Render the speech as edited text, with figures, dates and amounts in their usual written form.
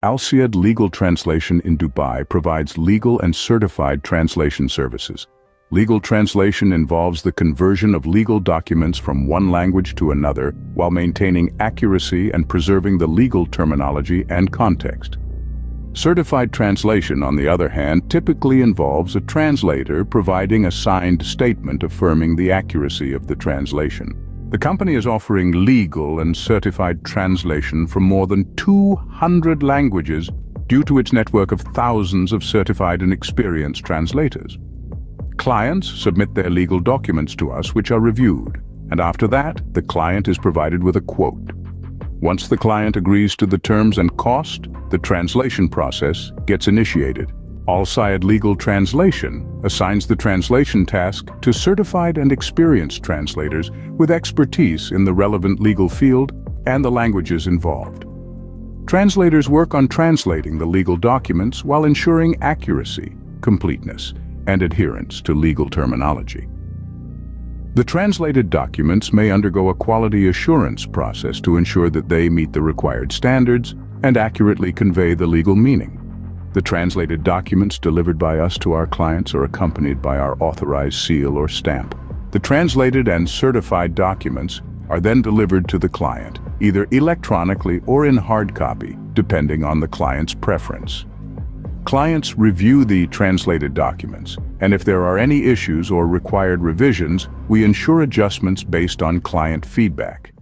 Syed Legal Translation in Dubai provides legal and certified translation services. Legal translation involves the conversion of legal documents from one language to another while maintaining accuracy and preserving the legal terminology and context. Certified translation, on the other hand, typically involves a translator providing a signed statement affirming the accuracy of the translation. The company is offering legal and certified translation from more than 200 languages due to its network of thousands of certified and experienced translators. Clients submit their legal documents to us, which are reviewed, and after that, the client is provided with a quote. Once the client agrees to the terms and cost, the translation process gets initiated. Syed Legal Translation assigns the translation task to certified and experienced translators with expertise in the relevant legal field and the languages involved. Translators work on translating the legal documents while ensuring accuracy, completeness, and adherence to legal terminology. The translated documents may undergo a quality assurance process to ensure that they meet the required standards and accurately convey the legal meaning. The translated documents delivered by us to our clients are accompanied by our authorized seal or stamp. The translated and certified documents are then delivered to the client, either electronically or in hard copy, depending on the client's preference. Clients review the translated documents, and if there are any issues or required revisions, we ensure adjustments based on client feedback.